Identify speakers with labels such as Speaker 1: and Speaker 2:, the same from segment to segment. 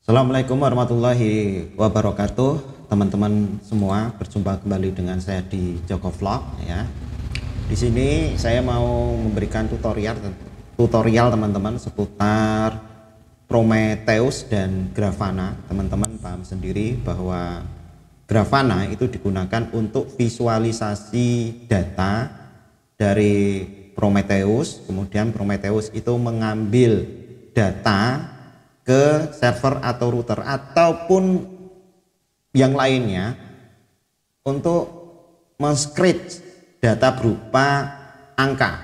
Speaker 1: Assalamualaikum warahmatullahi wabarakatuh, teman-teman semua. Berjumpa kembali dengan saya di Joko Vlog ya. Di sini saya mau memberikan tutorial teman-teman seputar Prometheus dan Grafana. Teman-teman paham sendiri bahwa Grafana itu digunakan untuk visualisasi data dari Prometheus. Kemudian Prometheus itu mengambil data ke server atau router ataupun yang lainnya untuk men-scratch data berupa angka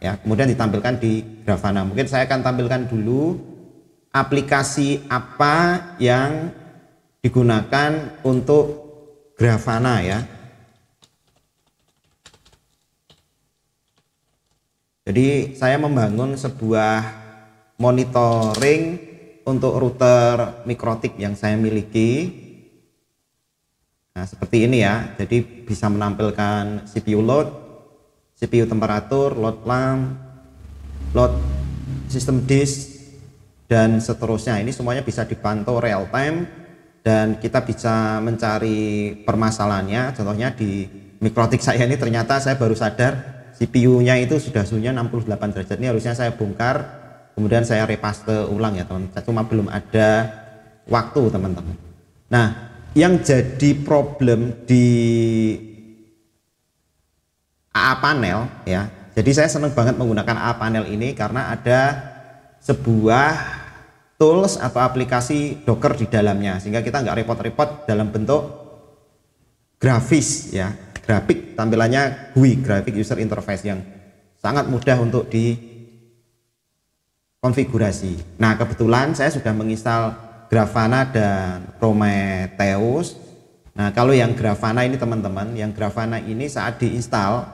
Speaker 1: ya, kemudian ditampilkan di Grafana. Mungkin saya akan tampilkan dulu aplikasi apa yang digunakan untuk Grafana ya. Jadi saya membangun sebuah monitoring untuk router Mikrotik yang saya miliki. Nah, seperti ini ya. Jadi bisa menampilkan CPU load, CPU temperatur, load lamp, load system disk, dan seterusnya. Ini semuanya bisa dipantau real time dan kita bisa mencari permasalahannya. Contohnya di Mikrotik saya ini ternyata saya baru sadar CPU-nya itu sudah suhunya 68 derajat. Ini harusnya saya bongkar, kemudian saya repaste ulang ya teman-teman, cuma belum ada waktu teman-teman. Nah, yang jadi problem di AA panel ya, jadi saya senang banget menggunakan AA panel ini karena ada sebuah tools atau aplikasi Docker di dalamnya, sehingga kita nggak repot-repot dalam bentuk grafis ya, grafik tampilannya GUI, graphic user interface, yang sangat mudah untuk di konfigurasi. Nah, kebetulan saya sudah menginstal Grafana dan Prometheus. Nah, kalau yang Grafana ini teman-teman, yang Grafana ini saat diinstal,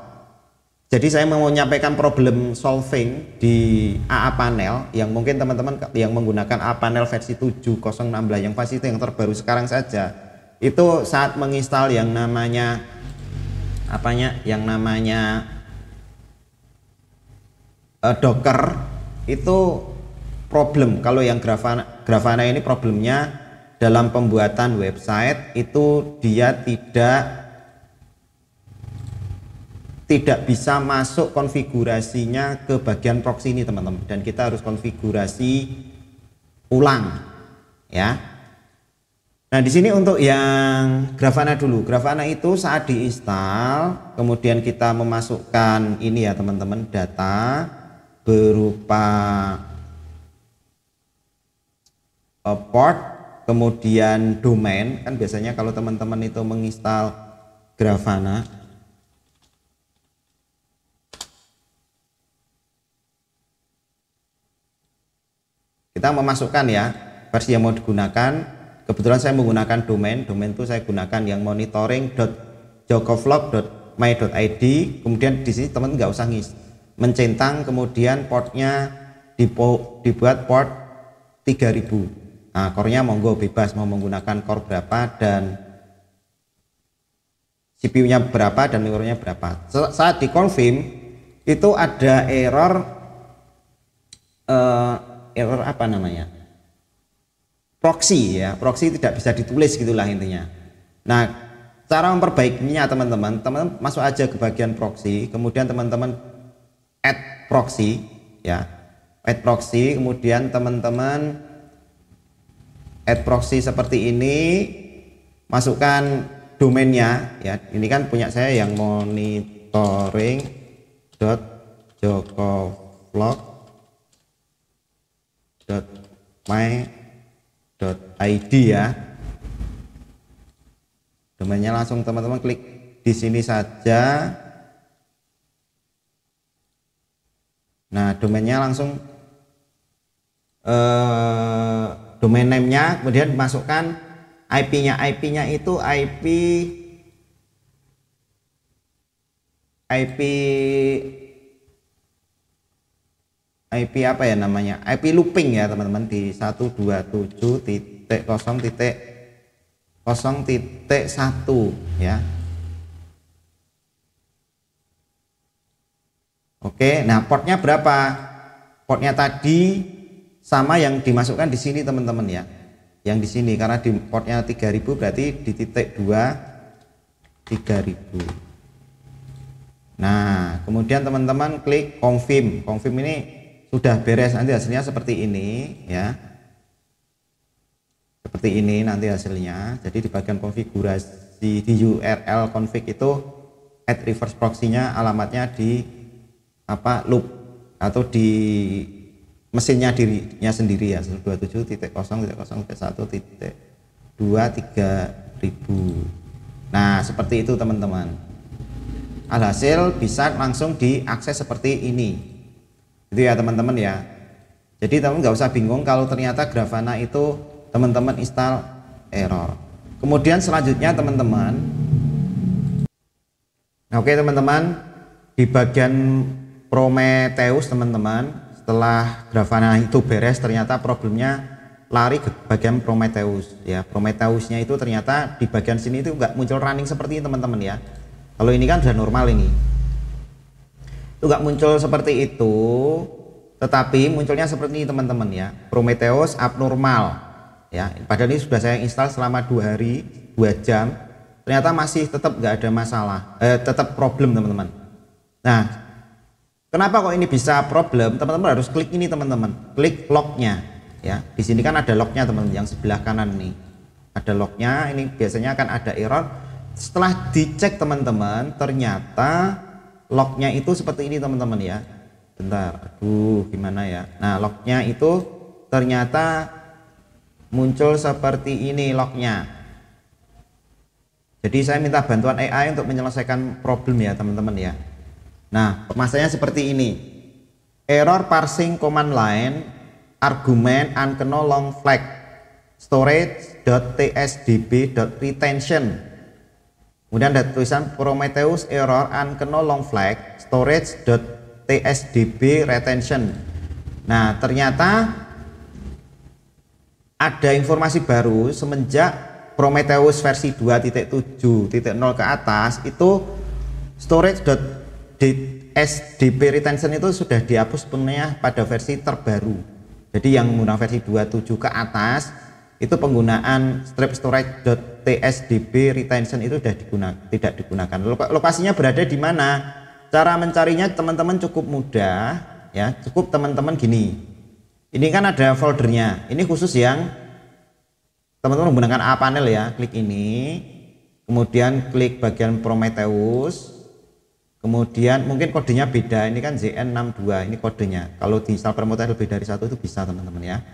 Speaker 1: jadi saya mau menyampaikan problem solving di AA panel yang mungkin teman-teman yang menggunakan AA panel versi 7.016 yang versi itu yang terbaru sekarang saja, itu saat menginstal yang namanya Docker itu problem. Kalau yang Grafana ini problemnya dalam pembuatan website itu dia tidak bisa masuk konfigurasinya ke bagian proxy ini teman-teman, dan kita harus konfigurasi ulang ya. Nah, di sini untuk yang Grafana dulu. Grafana itu saat diinstal kemudian kita memasukkan ini ya teman-teman, data berupa port, kemudian domain. Kan biasanya kalau teman-teman itu menginstal Grafana, kita memasukkan ya versi yang mau digunakan. Kebetulan saya menggunakan domain itu saya gunakan yang monitoring.jokovlog.my.id. kemudian di sini teman nggak usah mencentang, kemudian portnya dibuat port 3000. Nah, core-nya monggo bebas mau menggunakan core berapa dan CPU-nya berapa dan memorinya berapa. Saat dikonfirm itu ada error apa namanya, proxy ya, proxy tidak bisa ditulis gitulah intinya. Nah, cara memperbaikinya teman-teman masuk aja ke bagian proxy, kemudian teman-teman add proxy ya, add proxy, kemudian teman-teman add proxy seperti ini, masukkan domainnya ya. Ini kan punya saya yang monitoring.jokovlog.my.id ya. Domainnya langsung teman-teman klik di sini saja. Nah, domainnya langsung domain name-nya, kemudian masukkan IP-nya. IP-nya itu IP apa ya namanya? IP looping ya teman-teman, di 127.0.0.1 ya. Oke, nah portnya berapa? Portnya tadi sama yang dimasukkan di sini teman-teman ya. yang di sini karena di portnya 3000 berarti di titik 2 3000. Nah kemudian teman-teman klik confirm. Confirm ini sudah beres, nanti hasilnya seperti ini ya, seperti ini nanti hasilnya. Jadi di bagian konfigurasi di URL config itu add reverse proxy-nya alamatnya di loop atau di mesinnya dirinya sendiri ya, 127.0.1.23000. Nah seperti itu teman-teman. Alhasil bisa langsung diakses seperti ini itu ya teman-teman ya. Jadi teman nggak usah bingung kalau ternyata Grafana itu teman-teman install error. Kemudian selanjutnya teman-teman, oke teman-teman, di bagian Prometheus teman-teman, setelah Grafana itu beres ternyata problemnya lari ke bagian Prometheus ya. Prometheusnya itu ternyata di bagian sini itu nggak muncul running seperti ini teman-teman ya. Kalau ini kan sudah normal, ini itu nggak muncul seperti itu, tetapi munculnya seperti ini teman-teman ya, Prometheus abnormal ya. Padahal ini sudah saya install selama 2 hari 2 jam, ternyata masih tetap nggak ada masalah, tetap problem teman-teman. Nah kenapa kok ini bisa problem? Teman-teman harus klik ini teman-teman, klik lognya ya. Di sini kan ada lognya teman-teman, yang sebelah kanan nih ada lognya. Ini biasanya akan ada error. Setelah dicek teman-teman, ternyata lognya itu seperti ini teman-teman ya. Bentar, aduh gimana ya. Nah lognya itu ternyata muncul seperti ini lognya. Jadi saya minta bantuan AI untuk menyelesaikan problem ya teman-teman ya. Nah, masalahnya seperti ini. Error parsing command line argument unknown long flag storage.tsdb.retention. Kemudian ada tulisan Prometheus error unknown long flag storage.tsdb retention. Nah, ternyata ada informasi baru semenjak Prometheus versi 2.7.0 ke atas itu storage.tsdb retention itu sudah dihapus sepenuhnya pada versi terbaru. Jadi yang menggunakan versi 27 ke atas itu penggunaan strip storage.tsdb retention itu sudah tidak digunakan. Lokasinya berada di mana? Cara mencarinya teman-teman cukup mudah ya, cukup teman-teman gini. Ini kan ada foldernya. Ini khusus yang teman-teman menggunakan A panel ya. Klik ini, kemudian klik bagian Prometheus. Kemudian mungkin kodenya beda, ini kan ZN62 ini kodenya. Kalau di install Prometheus lebih dari 1 itu bisa teman-teman ya.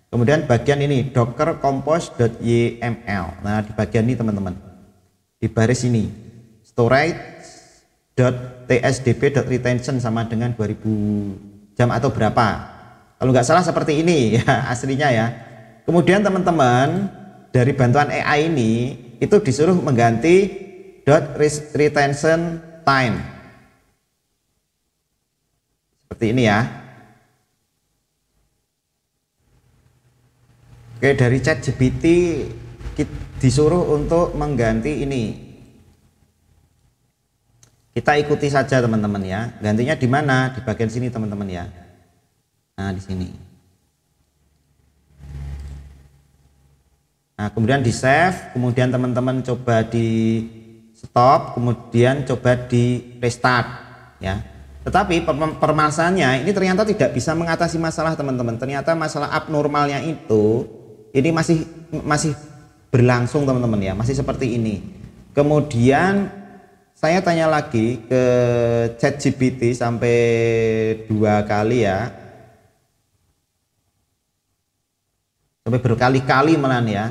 Speaker 1: Kemudian bagian ini docker compose.yml. Nah di bagian ini teman-teman, di baris ini storage.tsdb.retention sama dengan 2000 jam atau berapa, kalau nggak salah seperti ini ya aslinya ya. Kemudian teman-teman dari bantuan AI ini itu disuruh mengganti .retention time seperti ini ya. Oke, dari ChatGPT disuruh untuk mengganti ini. Kita ikuti saja teman-teman ya. Gantinya di mana? Di bagian sini teman-teman ya. Nah, di sini. Nah, kemudian di save, kemudian teman-teman coba di stop, kemudian coba di restart ya. Tetapi permasalahannya ini ternyata tidak bisa mengatasi masalah teman-teman. Ternyata masalah abnormalnya itu ini masih berlangsung teman-teman ya, masih seperti ini. Kemudian saya tanya lagi ke ChatGPT sampai 2 kali ya, sampai berkali-kali malahan ya.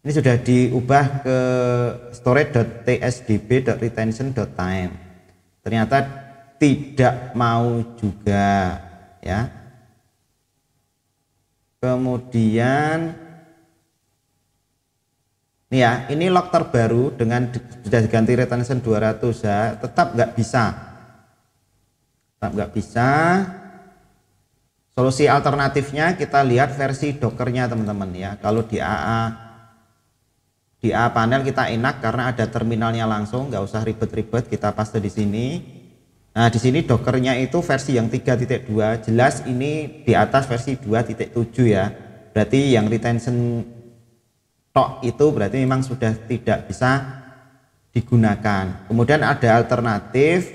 Speaker 1: Ini sudah diubah ke storage.tsdb.retention.time. Ternyata tidak mau juga ya. Kemudian ini ya, ini log terbaru dengan sudah diganti retention 200 ya, tetap nggak bisa. Tetap nggak bisa. Solusi alternatifnya kita lihat versi dockernya teman-teman ya. Kalau di A panel kita enak karena ada terminalnya langsung, nggak usah ribet-ribet, kita paste di sini. Nah di sini dockernya itu versi yang 3.2, jelas ini di atas versi 2.7 ya. berarti yang retention tok itu berarti memang sudah tidak bisa digunakan. Kemudian ada alternatif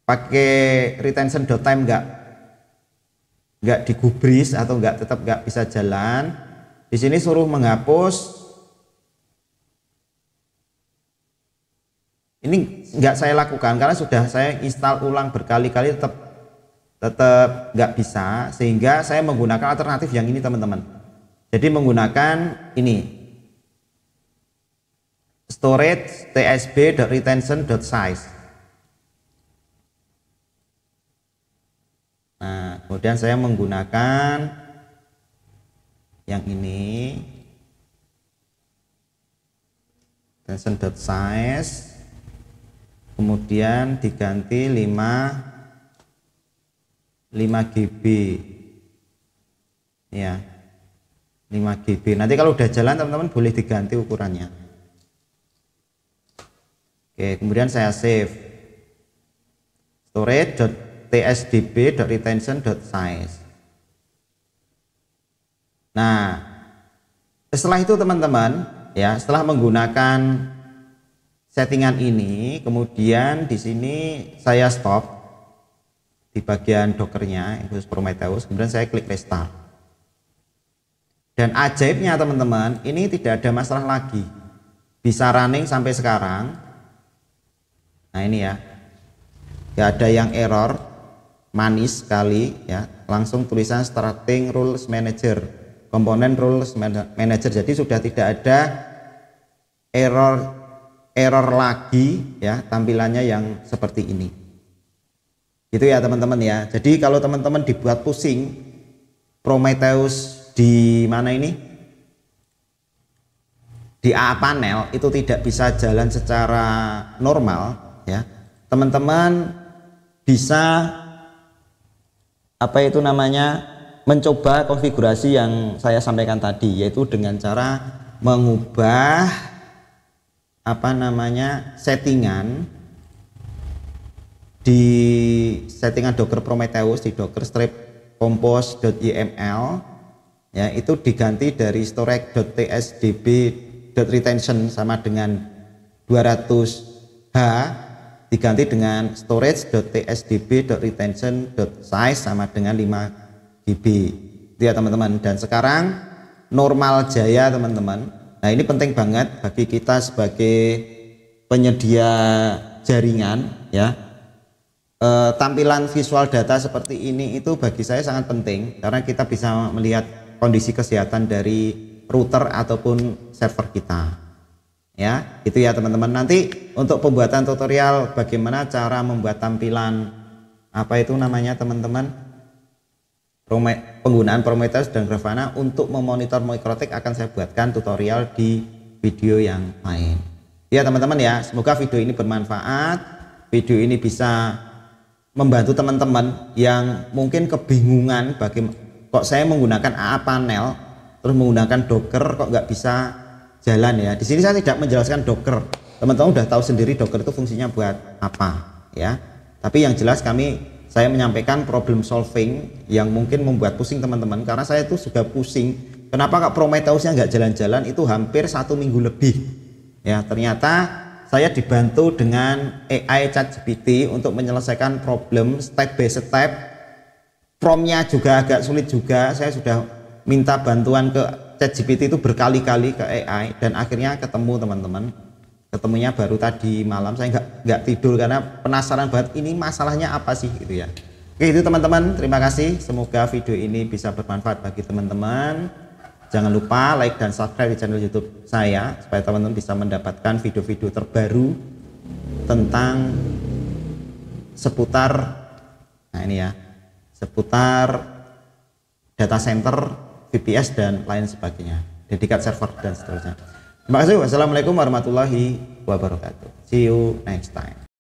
Speaker 1: pakai retention.time nggak digubris atau tetap nggak bisa jalan. Di sini suruh menghapus. Ini nggak saya lakukan karena sudah saya install ulang berkali-kali, tetap nggak bisa, sehingga saya menggunakan alternatif yang ini teman-teman. Jadi menggunakan ini storage tsb.retention.size. Nah, kemudian saya menggunakan yang ini retention.size, kemudian diganti 5 GB ya, 5 GB. Nanti kalau udah jalan teman-teman boleh diganti ukurannya. Oke, kemudian saya save storage.tsdb.retention.size. Nah, setelah itu teman-teman ya, setelah menggunakan settingan ini, kemudian di sini saya stop di bagian Dockernya khusus Prometheus, kemudian saya klik restart. Dan ajaibnya teman-teman, ini tidak ada masalah lagi, bisa running sampai sekarang. Nah ini ya, nggak ada yang error, manis sekali ya, langsung tulisan starting rules manager, komponen rules manager. Jadi sudah tidak ada error lagi ya, tampilannya yang seperti ini. Gitu ya teman-teman ya. Jadi kalau teman-teman dibuat pusing Prometheus di mana ini, di AA panel itu tidak bisa jalan secara normal ya, teman-teman bisa apa itu namanya, mencoba konfigurasi yang saya sampaikan tadi, yaitu dengan cara mengubah apa namanya settingan di settingan Docker Prometheus di Docker strip compose.yml ya, itu diganti dari storage.tsdb.retention sama dengan 200H diganti dengan storage.tsdb.retention.size sama dengan 5 GB itu ya teman-teman. Dan sekarang normal jaya teman-teman. Nah ini penting banget bagi kita sebagai penyedia jaringan ya, tampilan visual data seperti ini itu bagi saya sangat penting karena kita bisa melihat kondisi kesehatan dari router ataupun server kita ya, itu ya teman-teman. Nanti untuk pembuatan tutorial bagaimana cara membuat tampilan apa itu namanya teman-teman, penggunaan Prometheus dan Grafana untuk memonitor Mikrotik akan saya buatkan tutorial di video yang lain ya teman-teman ya. Semoga video ini bermanfaat, video ini bisa membantu teman-teman yang mungkin kebingungan kok saya menggunakan AA panel terus menggunakan Docker kok nggak bisa jalan ya. Di sini saya tidak menjelaskan Docker, teman-teman udah tahu sendiri Docker itu fungsinya buat apa ya. Tapi yang jelas saya menyampaikan problem solving yang mungkin membuat pusing teman-teman, karena saya itu sudah pusing kenapa kok Prometheusnya nggak jalan-jalan itu hampir 1 minggu lebih ya. Ternyata saya dibantu dengan AI ChatGPT untuk menyelesaikan problem step by step. Promnya juga agak sulit juga, saya sudah minta bantuan ke ChatGPT itu berkali-kali ke AI dan akhirnya ketemu teman-teman. Ketemunya baru tadi malam, saya nggak tidur karena penasaran banget ini masalahnya apa sih gitu ya. Oke itu teman-teman, terima kasih, semoga video ini bisa bermanfaat bagi teman-teman. Jangan lupa like dan subscribe di channel YouTube saya supaya teman-teman bisa mendapatkan video-video terbaru tentang seputar seputar data center, VPS dan lain sebagainya, dedicated server dan seterusnya. Terima kasih. Wassalamualaikum warahmatullahi wabarakatuh. See you next time.